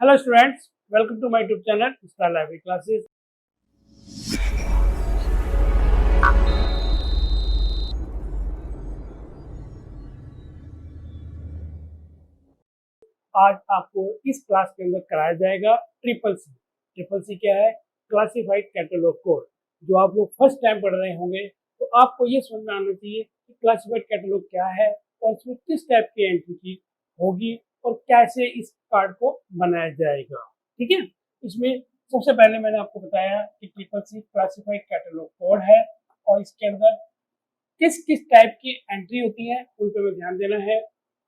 Hello students, welcome to my YouTube channel star library classes. आज आपको इस class के अंदर कराया जाएगा ट्रिपल सी। ट्रिपल सी क्या है? Classified catalogue code. जो आप लोग फर्स्ट टाइम पढ़ रहे होंगे तो आपको ये समझ में आना चाहिए कि क्लासिफाइड कैटलॉग क्या है और इसमें किस टाइप की एंट्री की होगी और कैसे इस कार्ड को बनाया जाएगा। ठीक है, इसमें सबसे पहले मैंने आपको बताया कि triple C classified catalogue code है और इसके अंदर किस किस टाइप की एंट्री होती है उन पर हमें ध्यान देना है।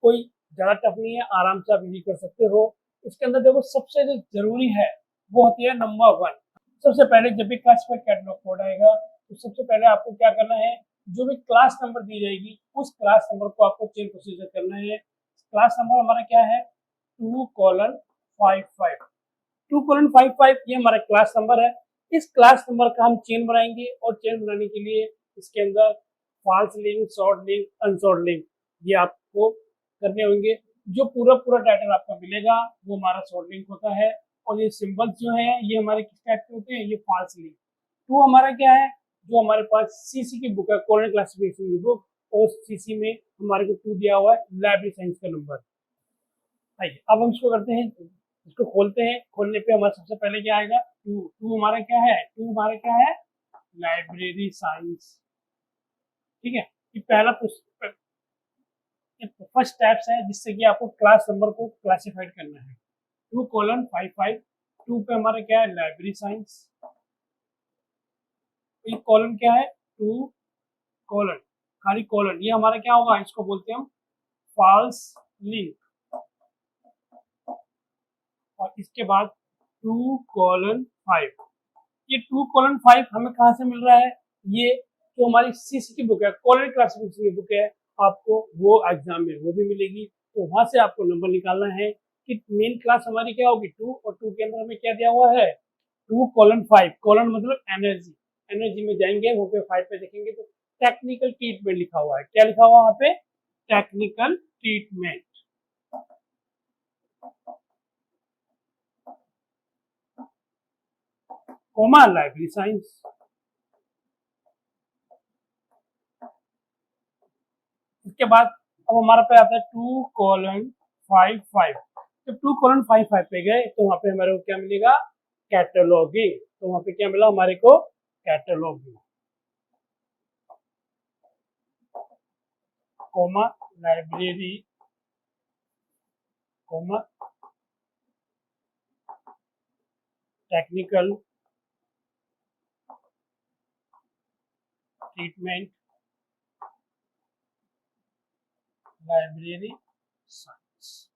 कोई ज़्यादा टफ नहीं है, आराम से आप इजी कर सकते हो। इसके अंदर देखो सबसे जो जरूरी है वो होती है नंबर 1। सबसे पहले जब भी क्लासिफाइड कैटलॉग कोड आएगा तो सबसे पहले आपको क्या करना है, जो भी क्लास नंबर दी जाएगी उस क्लास नंबर को आपको चेन प्रोसीजर करना है। क्लास नंबर हमारा क्या है? 2:55। 2:55 ये हमारा क्लास नंबर है। इस क्लास नंबर का हम चेन बनाएंगे और चेन बनाने के लिए इसके अंदर false link, short link, unshort link ये आपको करने होंगे। जो पूरा पूरा टाइटल आपका मिलेगा वो हमारा शॉर्ट लिंक होता है और ये सिंबल्स जो है ये हमारे किस टाइप के होते हैं? ये फॉल्स लिंक। टू हमारा क्या है? जो हमारे पास सीसी की बुक है, कोऑर्डिनेट क्लासिफिकेशन की बुक, और सीसी में हमारे को 2 दिया हुआ है, लाइब्रेरी साइंस का नंबर। आइए अब हम इसको करते हैं, इसको खोलते हैं। खोलने पे हमारा सबसे पहले क्या आएगा? टू हमारा क्या है? टू हमारा क्या है? Library science. ठीक है, ये पहला फर्स्ट स्टेप्स है जिससे कि आपको क्लास नंबर को क्लासिफाइड करना है। 2:55। टू पे हमारा क्या है? Library science. ये कॉलन क्या है? 2 कॉलन, खाली कॉलन, ये हमारा क्या होगा? इसको बोलते हैं हम फॉल्स लिंक। और इसके बाद 2:5। ये 2:5 हमें कहाँ से मिल रहा है? ये जो हमारी सीसी की बुक है, कोऑर्डिनेट क्लासिफिकेशन की बुक है, आपको वो एग्जाम में वो भी मिलेगी। तो वहां से आपको नंबर निकालना है कि मेन क्लास हमारी क्या होगी? 2, और 2 के अंदर हमें क्या दिया हुआ है? 2:5। कॉलन मतलब एनर्जी। एनर्जी में जाएंगे वो पे 5 पे देखेंगे तो टेक्निकल ट्रीटमेंट लिखा हुआ है। क्या लिखा हुआ है वहाँ पे? Technical treatment, comma library science. इसके बाद अब हमारा पे आता है 2:55। जब 2:55 पे गए तो वहां पे हमारे को क्या मिलेगा? कैटलॉगिंग। तो वहां पे क्या मिला हमारे को? Cataloguing, comma library, comma technical treatment, library science.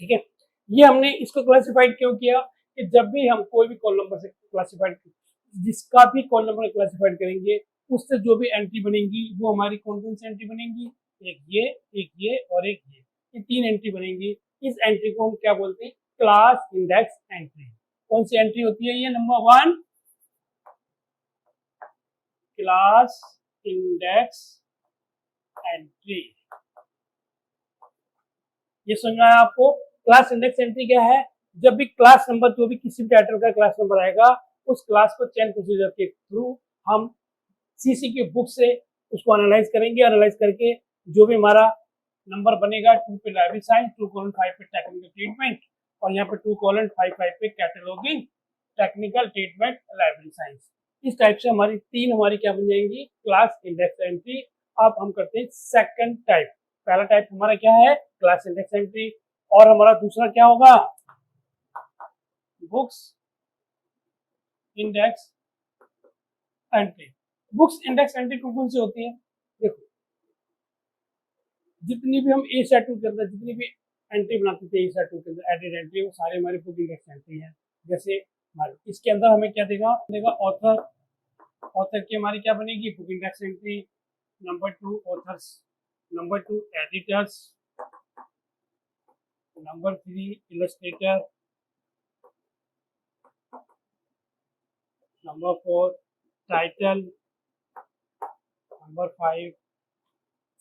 ठीक है, ये हमने इसको क्लासिफाइड क्यों किया कि जब भी हम कोई भी कॉल नंबर से क्लासिफाइड, जिसका भी कॉल नंबर क्लासिफाइड करेंगे उससे जो भी एंट्री बनेंगी वो हमारी कौन कौन सी एंट्री बनेंगी? एक ये और एक ये 3 एंट्री बनेंगी। इस एंट्री को हम क्या बोलते हैं? Class index entry. कौन सी एंट्री होती है? ये नंबर 1 क्लास इंडेक्स एंट्री। ये समझ में आया आपको? क्लास इंडेक्स एंट्री क्या है? जब भी क्लास नंबर, जो भी किसी भी टाइटल का क्लास नंबर आएगा उस क्लास को चेन प्रोसीजर के थ्रू हम सीसी की बुक से उसको एनालाइज करेंगे। एनालाइज करके जो भी हमारा नंबर बनेगा, 2 पे लाइब्रेरी साइंस, 2:5 पे टेक्निकल ट्रीटमेंट और यहाँ पे 2:55 पे cataloguing, technical treatment, library science. इस टाइप से हमारी 3 हमारी क्या बन जाएंगी? Class index entry. अब हम करते हैं सेकंड टाइप। पहला टाइप हमारा क्या है? Class index entry. और हमारा दूसरा क्या होगा? Books index entry. Books index entry कौन कौन सी होती है? देखो, जितनी भी हम ए सेट 2 के अंदर जितनी भी एंट्री बनाते थे ए सेट 2 के अंदर एडिट एंट्री, वो सारे हमारे बुक इंडेक्स एंट्री है। जैसे हमारे इसके अंदर हमें क्या देगा ऑथर। ऑथर की हमारी क्या बनेगी? Book index entry. Number 2 authors, number 2 editors, number 3 Illustrator, number 4 title, number 5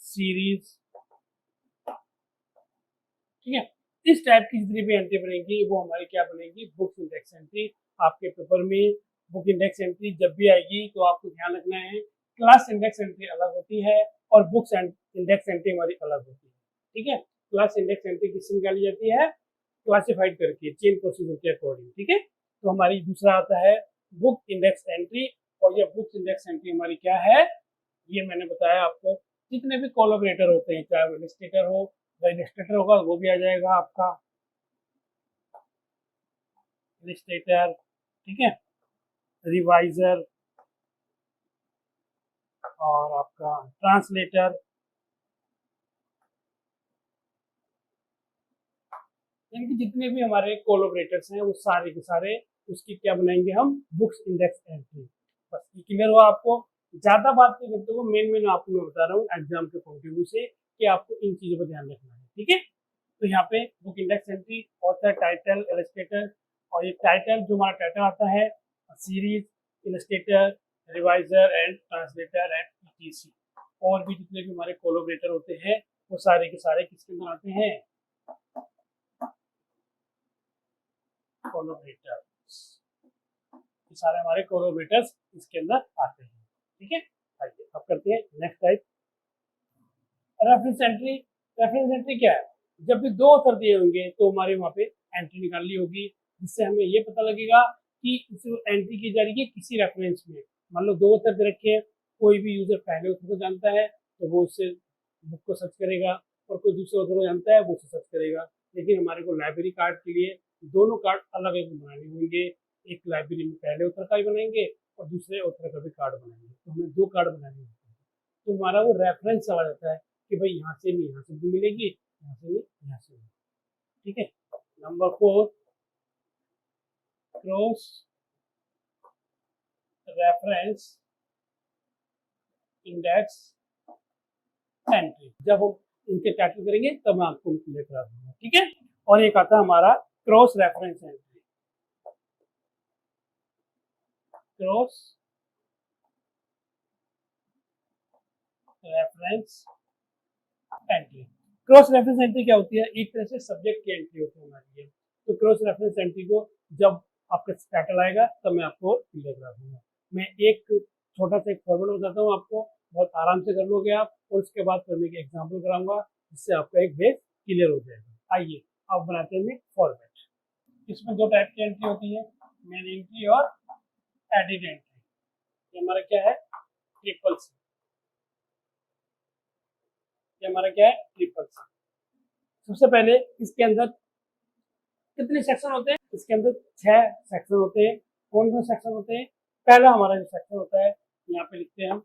series. ठीक है, इस टाइप की जितनी भी एंट्री बनेगी वो हमारी क्या बनेगी, बुक्स इंडेक्स एंट्री। आपके पेपर में बुक इंडेक्स एंट्री जब भी आएगी तो आपको ध्यान रखना है क्लास इंडेक्स एंट्री अलग होती है और बुक्स इंडेक्स एंट्री हमारी अलग होती है। ठीक है, क्लास इंडेक्स एंट्री किससे निकाली जाती है, क्लासिफाइड करके चेन प्रोसीजर के अकॉर्डिंग। ठीक है, तो हमारी दूसरा आता है बुक इंडेक्स एंट्री, और ये बुक्स इंडेक्स एंट्री हमारी क्या है, ये मैंने बताया आपको जितने भी कोलैबोरेटर होते हैं, चाहे रजिस्ट्रेटर हो, रजिस्ट्रेटर होगा वो भी आ जाएगा आपका रजिस्ट्रेटर, ठीक है, रिवाइजर और आपका ट्रांसलेटर, इनके जितने भी हमारे कोलैबोरेटर्स हैं वो सारे के सारे उसकी क्या बनाएंगे हम, बुक्स इंडेक्स एंट्री। बस ये क्लियर हुआ आपको, ज्यादा बात नहीं करते हुए मेन आपको मैं बता रहा हूँ एग्जाम के पॉइंट ऑफ व्यू से कि आपको इन चीजों पर ध्यान रखना है। ठीक है, तो यहाँ पे book index entry, author, title, illustrator, और ये टाइटल जो हमारा टाइटल आता है series, illustrator, reviser and translator and ETC, और भी जितने भी हमारे कोलैबोरेटर होते हैं वो सारे के सारे किसके अंदर आते हैं, कोलैबोरेटर्स, ये सारे हमारे कोलैबोरेटर्स इसके अंदर आते हैं। ठीक है, आइए अब करते हैं next type, reference entry. Reference entry क्या है, जब भी दो ऑथर दिए होंगे तो हमारे वहाँ पे एंट्री निकालनी होगी, जिससे हमें ये पता लगेगा कि एंट्री की जा रही है किसी रेफरेंस में। मान लो दो ऑथर दे रखे हैं, कोई भी यूजर पहले ऑथर को जानता है तो वो उससे बुक को सर्च करेगा, और कोई दूसरे ऑथर को जानता है वो उसे सर्च करेगा। लेकिन हमारे को लाइब्रेरी कार्ड के लिए दोनों कार्ड अलग अलग बनाने होंगे, एक लाइब्रेरी में पहले ऑथर का ही बनाएंगे और दूसरे ऑथर का भी कार्ड बनाएंगे, तो हमें दो कार्ड बनाने होते हैं। तो हमारा वो रेफरेंस चला जाता है कि भाई यहाँ से नहीं, यहाँ से भी मिलेगी, यहाँ से नहीं, यहाँ से नहीं। ठीक है, number 4, cross reference index entry. जब हम इनके टाइटल करेंगे तब मैं आपको क्लियर करा दूंगा। ठीक है, और एक आता है हमारा cross reference entry, cross reference entry. Cross reference entry क्या होती है, एक तरह से सब्जेक्ट की एंट्री होती है हमारी ये। तो क्रॉस रेफरेंस एंट्री को जब आपका टाइटल आएगा तब मैं आपको क्लियर करा दूंगा। मैं एक छोटा सा एक फॉर्मूला बताता हूँ आपको, बहुत आराम से कर लोगे आप, और उसके बाद करने के एग्जाम्पल कराऊंगा जिससे आपका एक बेस क्लियर हो जाएगा। आइए अब बनाते हैं फॉर्मेट। इसमें दो टाइप की एंट्री होती है, मेन एंट्री और एडिट एंट्री। ये हमारा क्या है, ट्रिपल सी, ये हमारा क्या है, ट्रिपल सी। सबसे पहले इसके अंदर कितने सेक्शन होते हैं, इसके अंदर 6 सेक्शन होते हैं। कौन कौन सेक्शन होते हैं, पहला हमारा जो सेक्शन होता है यहाँ पे लिखते हैं हम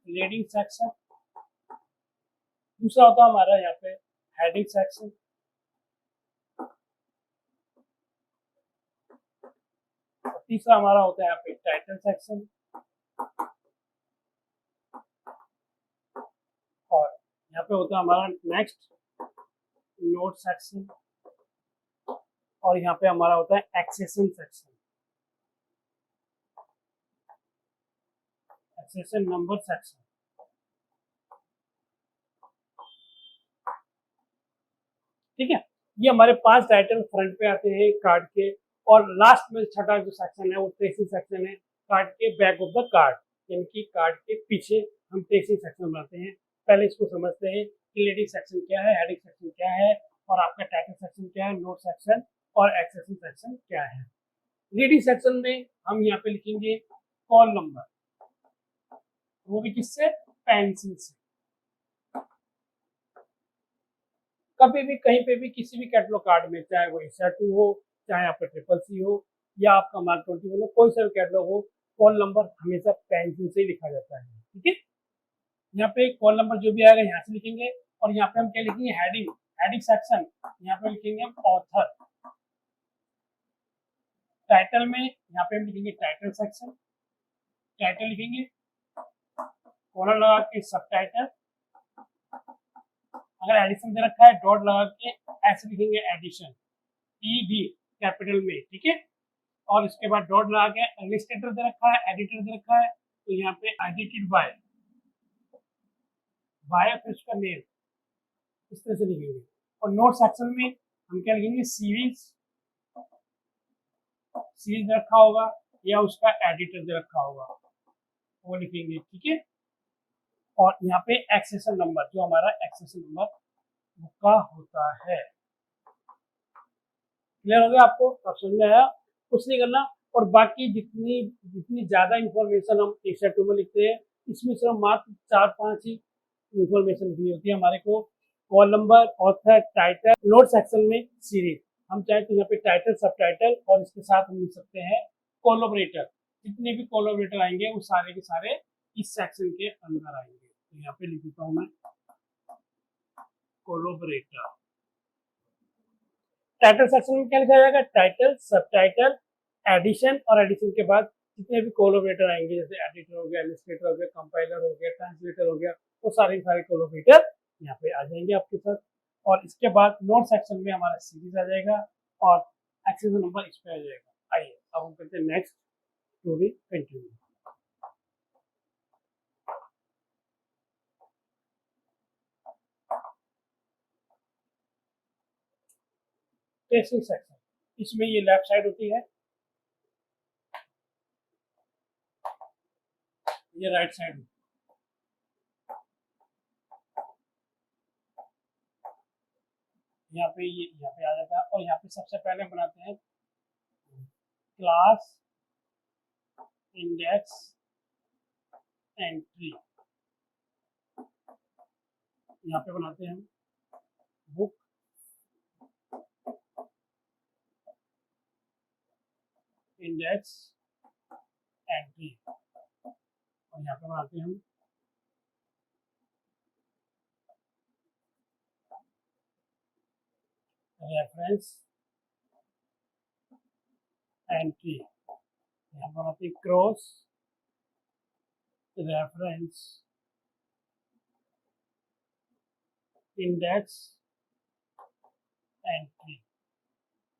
रीडिंग सेक्शन, दूसरा होता है हमारा यहाँ पे हेडिंग सेक्शन, तीसरा हमारा होता है यहाँ पे टाइटल सेक्शन, और यहाँ पे होता है हमारा नेक्स्ट नोट सेक्शन, और यहाँ पे हमारा होता है accession section, accession number section. ठीक है, ये हमारे 5 टाइटल फ्रंट पे आते हैं कार्ड के, और लास्ट में छठा जो सेक्शन है वो ट्रेसिंग सेक्शन है, कार्ड के बैक ऑफ द कार्ड, यानी कि कार्ड के पीछे हम ट्रेसिंग सेक्शन बनाते हैं। पहले इसको समझते हैं कि लीडिंग सेक्शन क्या है, हेडिंग सेक्शन क्या है, और आपका टाइटल सेक्शन क्या है, नोट सेक्शन और एक्सेशन सेक्शन क्या है। लीडिंग सेक्शन में हम यहाँ पे लिखेंगे कॉल नंबर, वो भी किससे, पेंसिल से। कभी भी कहीं पे भी किसी भी कैटलॉग कार्ड में, चाहे वो SR2 हो, चाहे आपका ट्रिपल सी हो, या आपका मार्क 21 हो, कोई सा भी कैटलॉग हो, कॉल नंबर हमेशा पेंसिल से ही लिखा जाता है। ठीक है, यहाँ पे कॉल नंबर जो भी आएगा यहाँ से लिखेंगे, और यहाँ पे हम क्या लिखेंगे, हेडिंग, हेडिंग सेक्शन, यहाँ पे लिखेंगे हम ऑथर। टाइटल में यहाँ पे हम लिखेंगे टाइटल सेक्शन, टाइटल लिखेंगे, कॉलर लगा के सब टाइटल, अगर एडिशन दे रखा है डॉट लगा के ऐसे लिखेंगे एडिशन, ED कैपिटल में। ठीक है, और इसके बाद डॉट लगा के इलस्ट्रेटर दे रखा है, एडिटर दे रखा है, तो यहाँ पे एडिटेड बाय फिर उसका नेम, इस तरह से लिखेंगे। और नोट सेक्शन में हम क्या लिखेंगे, सीरीज रखा होगा या उसका एडिटर रखा होगा वो लिखेंगे, ठीक है। और यहाँ पे एक्सेशन नंबर, जो हमारा एक्सेशन नंबर का होता है। क्लियर हो गया आपको, अब समझ में आया, कुछ नहीं करना। और बाकी जितनी जितनी ज्यादा इंफॉर्मेशन हम एक्सेल 2 में लिखते हैं, इसमें सिर्फ मात्र 4-5 ही इंफॉर्मेशन लिखनी होती है हमारे को। Call number, author, title, note section में सीरीज, हम चाहे तो यहाँ पे टाइटल, सब टाइटल और इसके साथ हम लिख सकते हैं कोलैबोरेटर। जितने भी कोलैबोरेटर आएंगे वो सारे के सारे इस सेक्शन के अंदर आएंगे। तो यहाँ पे लिख देता हूँ मैं कोलैबोरेटर। टाइटल सेक्शन में क्या लिखा जाएगा, टाइटल, सब टाइटल, एडिशन, और एडिशन के बाद जितने भी कोलैबोरेटर आएंगे, जैसे एडिटर हो गया, इलस्ट्रेटर हो गया, कंपाइलर हो गया, ट्रांसलेटर हो गया, वो सारे कोलैबोरेटर यहाँ पे आ जाएंगे आपके साथ। और इसके बाद नोट सेक्शन में हमारा सीरीज आ जाएगा और एक्सेशन नंबर इस पे आ जाएगा। आइए अब हम करते हैं next, to be continue. Tracing section, इसमें ये लेफ्ट साइड होती है, ये राइट साइड होती है। यहाँ पे आ जाता है। और यहाँ पे सबसे पहले बनाते हैं क्लास इंडेक्स एंट्री। यहाँ पे बनाते हैं बुक इंडेक्स एंट्री, और यहाँ पे बनाते हैं हम रेफरेंस एंट्री। यहाँ पर बनाते हैं क्रॉस रेफरेंस इंडेक्स एंट्री,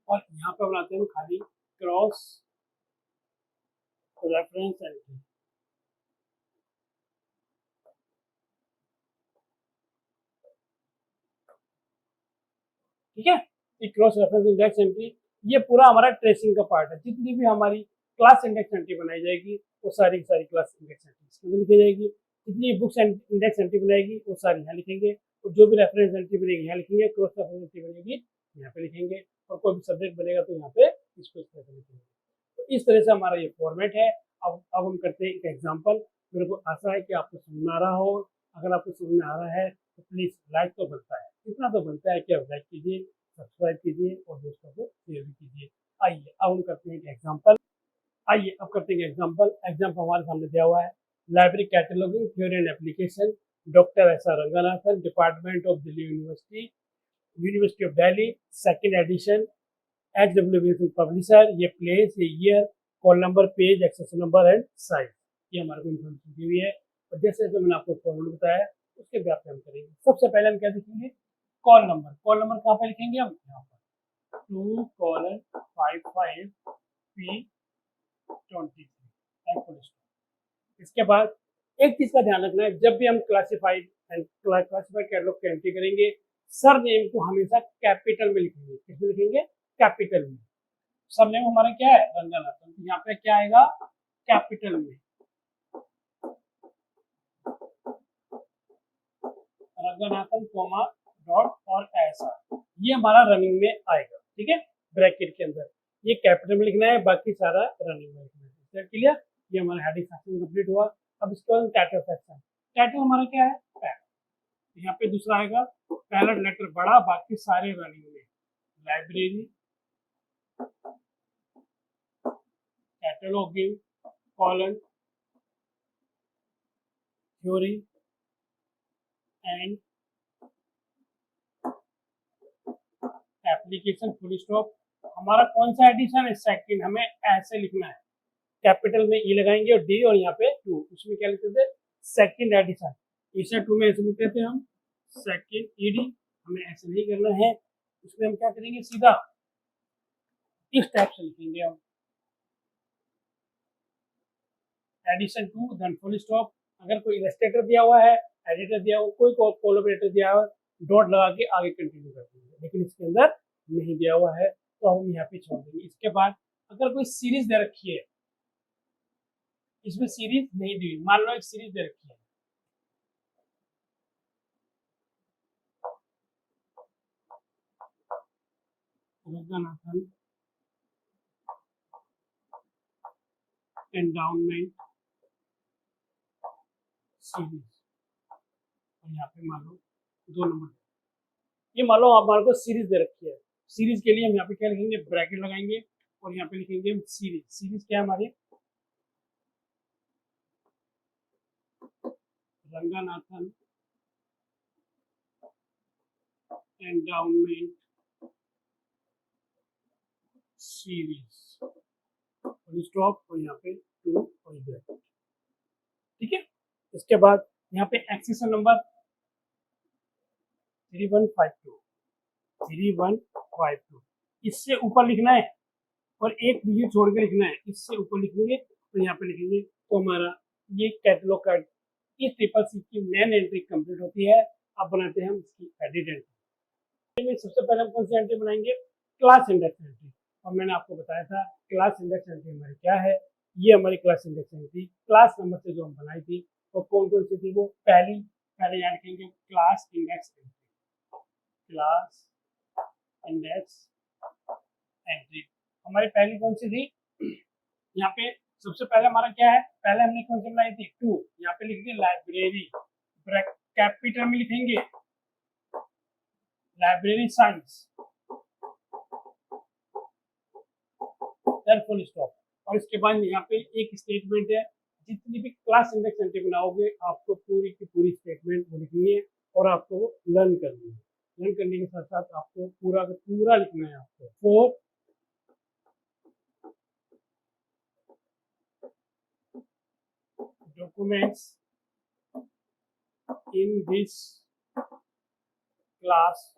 और यहाँ पे बनाते हैं खाली क्रॉस रेफरेंस एंट्री। ठीक है, ये क्रॉस रेफरेंस इंडेक्स एंट्री, ये पूरा हमारा ट्रेसिंग का पार्ट है। जितनी भी हमारी क्लास इंडेक्स एंट्री बनाई जाएगी वो सारी की सारी क्लास इंडेक्स एंट्री इसके अंदर लिखी जाएगी। जितनी बुक्स इंडेक्स एंट्री बनाएगी वो सारी यहाँ लिखेंगे, और जो भी रेफरेंस एंट्री बनेगी यहाँ लिखेंगे, क्रॉस रेफरेंस एंट्री बनेगी यहाँ पे लिखेंगे, और कोई भी सब्जेक्ट बनेगा तो यहाँ पे इसको इस तरह से लिखेंगे। तो इस तरह से हमारा ये फॉर्मेट है। अब हम करते हैं एक एग्जाम्पल। मेरे को आशा है कि आपको समझ में आ रहा हो। अगर आपको समझ में आ रहा है तो प्लीज लाइक तो बनता है, इतना तो बनता है कि आप लाइक कीजिए, सब्सक्राइब कीजिए और दोस्तों को शेयर भी कीजिए। आइए अब हम करते हैं एग्जाम्पल। आइए अब करते हैं एग्जाम्पल। एग्जाम्पल हमारे सामने दिया हुआ है, library cataloguing theory and application, doctor S R Ranganathan, department of Delhi university of Delhi, second edition, HWBC publisher, ये प्लेस, ये year, call number, page, access number and size, ये हमारे को इन्फॉर्मेशन दी हुई है। और जैसे जैसे मैंने आपको फॉर्मूला बताया उसके व्याप हम करेंगे। सबसे पहले हम क्या लिखेंगे, कॉल नंबर। कॉल नंबर कहाँ पे लिखेंगे हम, यहाँ पर 2:55P23। इसके बाद एक चीज का ध्यान रखना है, जब भी हम क्लासिफाइड कैटलॉग की एंट्री करेंगे, सर नेम को हमेशा कैपिटल में लिखेंगे। किसमें लिखेंगे, कैपिटल में। सर नेम हमारा क्या है, रंगनाथन, तो यहाँ पे क्या आएगा, कैपिटल में रंगनाथन कोमा डॉट और ऐसा, ये हमारा रनिंग में आएगा। ठीक है, ब्रैकेट के अंदर ये कैपिटल में लिखना है, बाकी सारा रनिंग में लिखना है। क्लियर, ये हमारा हेडिंग सेक्शन कंप्लीट हुआ। अब इसके बाद टाइटल सेक्शन। टाइटल हमारा क्या है, पैरट। यहाँ पे दूसरा आएगा पैरट लेटर बड़ा, बाकी सारे रनिंग में, library cataloguing colon theory and application full stop. हमारा कौन सा एडिशन है, सेकंड, हमें ऐसे लिखना है, कैपिटल में ई लगाएंगे और डी और यहाँ पे 2, उसमें क्या लिखते थे, सेकंड एडिशन। एडिशन 2 में ऐसे लिखते थे हम सेकंड ईडी, हमें ऐसे नहीं करना है। उसमें हम क्या करेंगे, सीधा इस टाइप से लिखेंगे हम, एडिशन 2 देन फुल स्टॉप। अगर कोई इलस्ट्रेटर दिया हुआ है, एडिटर दिया हुआ, कोई कोलैबोरेटर दिया हुआ, डॉट लगा के आगे कंटिन्यू कर देंगे, लेकिन इसके अंदर नहीं दिया हुआ है तो हम यहाँ पे छोड़ देंगे। इसके बाद अगर कोई सीरीज दे रखी है, इसमें सीरीज नहीं दी, मान लो एक सीरीज दे रखी है, रंगनाथन एंडाउनमेंट सीरीज, और यहाँ पे मान लो 2 नंबर, ये मान लो आप मान को सीरीज दे रखी है। सीरीज के लिए हम यहाँ पे क्या लिखेंगे, ब्रैकेट लगाएंगे और यहाँ पे लिखेंगे हम सीरीज। सीरीज क्या है हमारी, रंगनाथन एंडाउनमेंट सीरीज, और स्टॉप और यहाँ पे 2 और ब्रैकेट, ठीक है। इसके बाद यहाँ पे एक्सेशन नंबर 3152, इससे ऊपर लिखना है और एक डिजिट छोड़ के लिखना है, इससे ऊपर लिखेंगे और यहाँ पे लिखेंगे तो हमारा ये कैटलॉग का इस ट्रिपल सी की मेन एंट्री कंप्लीट होती है। अब बनाते हैं हम इसकी एडिट एंट्री। सबसे पहले हम कौन सी एंट्री बनाएंगे, क्लास इंडेक्स एंट्री, और मैंने आपको बताया था क्लास इंडेक्स एंट्री हमारी क्या है। ये हमारी class index entry class number से जो हम बनाई थी वो कौन कौन सी थी, वो पहले यहाँ लिखेंगे class index entry, class index entry हमारी पहली कौन सी थी। यहाँ पे सबसे पहले हमारा क्या है, पहले हमने कौन सी बनाई थी 2, यहाँ पे लिखेंगे लाइब्रेरी, कैपिटल में लिखेंगे लाइब्रेरी साइंस, फुल स्टॉप। और इसके बाद यहाँ पे एक स्टेटमेंट है, जितनी भी क्लास इंडेक्स एंट्री बनाओगे आपको पूरी की पूरी स्टेटमेंट लिखनी है और आपको लर्न करनी है। लर्न करने के साथ साथ आपको पूरा का पूरा लिखना है आपको। 4 documents in this class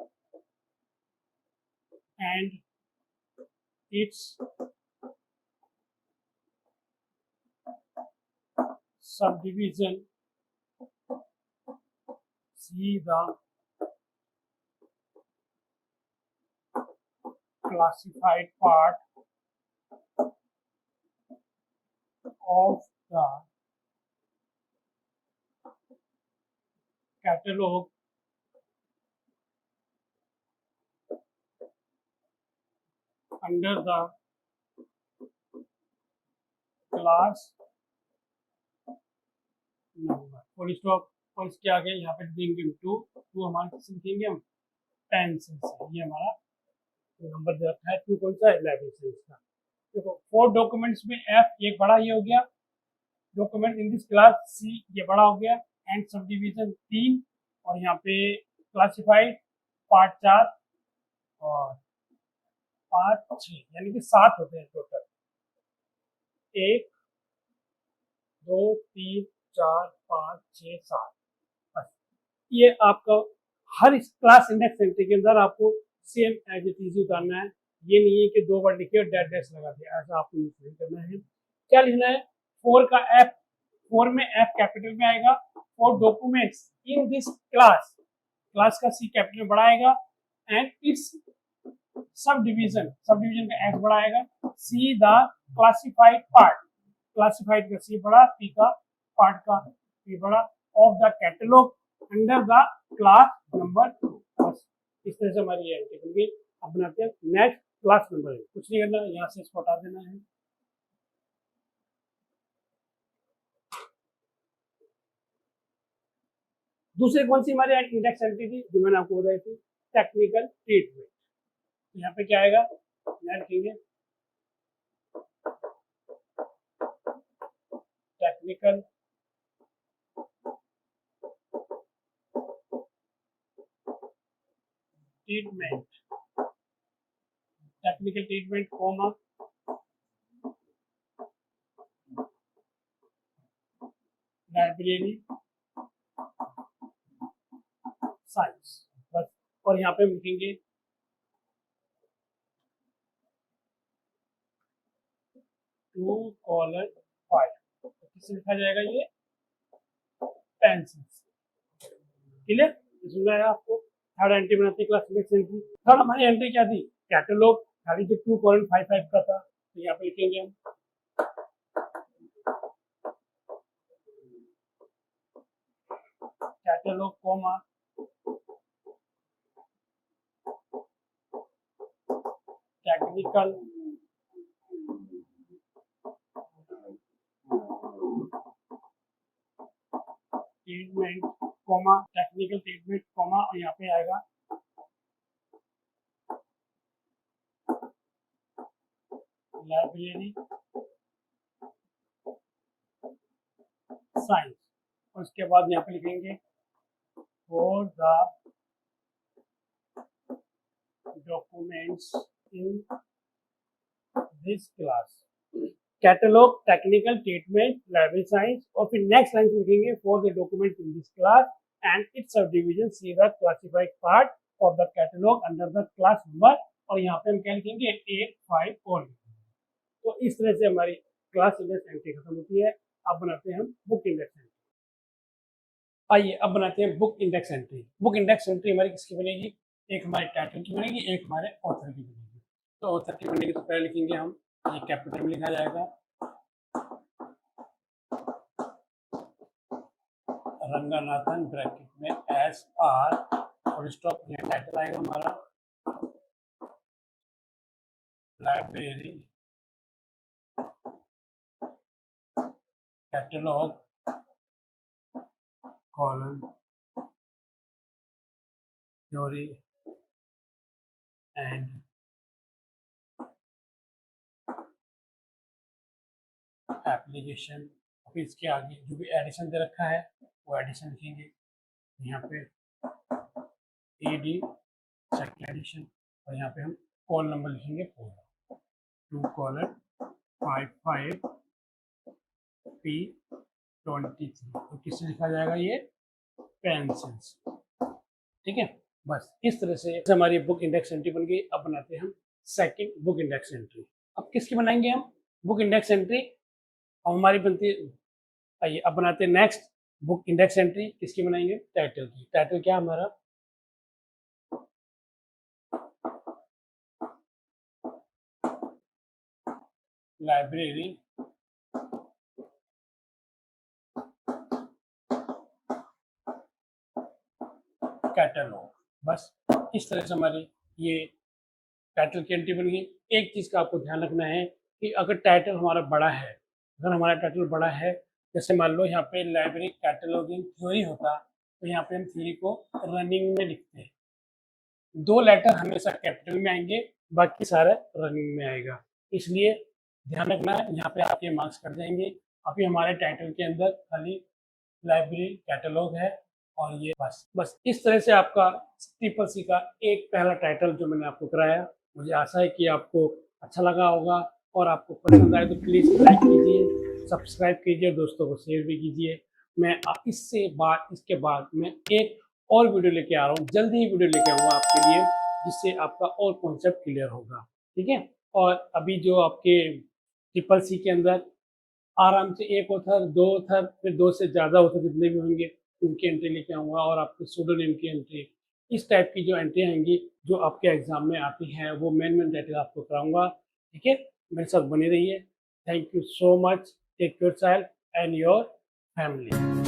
and its subdivision, see the classified part of the catalog under the class number, full stop. और इसके आगे यहाँ पे देंगे 2 हमारे किसी लिखेंगे हम पेंसिल से, ये हमारा नंबर दे रखा है 2 कौन सा है, 11 से इसका। देखो 4 डॉक्यूमेंट्स में F एक बड़ा ये हो गया, document in this class C ये बड़ा हो गया, एंड सब डिवीजन 3, और यहाँ पे क्लासिफाइड पार्ट 4 और पार्ट 6, यानी कि 7 होते हैं टोटल। 1 2 3 4 5 6 7, बस ये आपका हर इस क्लास इंडेक्स एंट्री के अंदर आपको सेम एज इट इज उतारना है। ये नहीं है कि 2 बार लिखे और डैश डैश लगा दिया, ऐसा आपको यूज नहीं करना है। क्या लिखना है, 4 का F, 4 में F कैपिटल में आएगा, और documents in this class, class का C कैपिटल बड़ा आएगा, एंड इट्स सब डिवीजन का S बड़ा आएगा, see the classified part, classified का C बड़ा, P का पार्ट का P बड़ा, of the catalogue under the class number 2। बस इस तरह से हमारी ये एंट्री होगी। अब बनाते हैं नेक्स्ट क्लास नंबर, कुछ नहीं करना, यहाँ से इसको हटा देना है। दूसरी कौन सी हमारी इंडेक्स एंट्री थी जो मैंने आपको बताई थी, टेक्निकल ट्रीटमेंट। यहाँ पे क्या आएगा, लिखेंगे technical treatment, technical treatment comma library science, बस। और यहाँ पे लिखेंगे 2:5, किससे लिखा जाएगा, ये पेंसिल। क्लियर, सुन रहा है आपको। थर्ड एंट्री बनाते हैं क्लास इंडेक्स एंट्री। थर्ड हमारी एंट्री क्या थी, कैटलॉग, खाली जो 2.55 का था, तो यहाँ पे लिखेंगे हम catalogue comma technical treatment comma technical treatment comma, और यहाँ पे आएगा लाइब्रेरी साइंस, और उसके बाद यहाँ पे लिखेंगे for the documents in this class catalogue technical treatment library science, और फिर नेक्स्ट लाइन लिखेंगे for the document in this class and it's sub division see the classified part of the catalogue under the class number, और यहाँ पे हम क्या लिखेंगे 8, 5 और। तो इस तरह से हमारी क्लास इंडेक्स एंट्री खत्म होती है। अब बनाते हैं हम बुक इंडेक्स एंट्री। आइए अब बनाते हैं book index entry. Book index entry हमारी किसकी बनेगी, एक हमारे टाइटल की बनेगी, एक हमारे ऑथर की बनेगी। तो ऑथर की बनेगी तो पहले लिखेंगे हम, ये कैपिटल में लिखा जाएगा रंगनाथन ब्रैकेट में SR और स्टॉप, ये टाइटल आएगा हमारा library catalogue colon theory and application. फिर इसके आगे जो भी एडिशन दे रखा है वो एडिशन लिखेंगे, यहाँ पे AD सेकेंड एडिशन, और यहाँ पे हम कॉल नंबर लिखेंगे 2:55P23। तो किससे लिखा जाएगा, ये पेंसिल्स, ठीक है। बस इस तरह से हमारी बुक इंडेक्स एंट्री बन गई। अब बनाते हैं हम सेकंड बुक इंडेक्स एंट्री। अब किसकी बनाएंगे हम बुक इंडेक्स एंट्री, अब हमारी बनती है, आइए अब बनाते हैं नेक्स्ट बुक इंडेक्स एंट्री। किसकी बनाएंगे, टाइटल की। टाइटल क्या हमारा, लाइब्रेरी कैटलॉग। बस इस तरह से हमारी ये टाइटल की एंट्री बन गई। एक चीज़ का आपको ध्यान रखना है कि अगर टाइटल हमारा बड़ा है, अगर हमारा टाइटल बड़ा है, जैसे मान लो यहाँ पे लाइब्रेरी कैटलॉगिंग थ्योरी होता, तो यहाँ पे हम थ्योरी को रनिंग में लिखते हैं। 2 लेटर हमेशा कैपिटल में आएंगे, बाकी सारा रनिंग में आएगा, इसलिए ध्यान रखना है। यहाँ पे आपके मार्क्स कट जाएंगे। अभी हमारे टाइटल के अंदर खाली लाइब्रेरी कैटलॉग है, और ये बस इस तरह से आपका ट्रिपल-सी का एक पहला टाइटल जो मैंने आपको कराया, मुझे आशा है कि आपको अच्छा लगा होगा, और आपको पसंद आए तो प्लीज़ लाइक कीजिए, सब्सक्राइब कीजिए, दोस्तों को शेयर भी कीजिए। मैं इसके बाद मैं एक और वीडियो लेके आ रहा हूँ, जल्दी ही वीडियो लेके आऊँगा आपके लिए, जिससे आपका और कॉन्सेप्ट क्लियर होगा, ठीक है। और अभी जो आपके ट्रिपल-सी के अंदर आराम से 1 ऑथर, 2 ऑथर, फिर 2 से ज़्यादा ऑथर जितने भी होंगे उनकी एंट्री लेके आऊँगा, और आपके सूडोनेम की एंट्री, इस टाइप की जो एंट्री आएंगी जो आपके एग्जाम में आती हैं, वो मेन टाइटल आपको कराऊंगा, ठीक है। मेरे साथ बने रहिए। Thank you so much. Take your self and your family.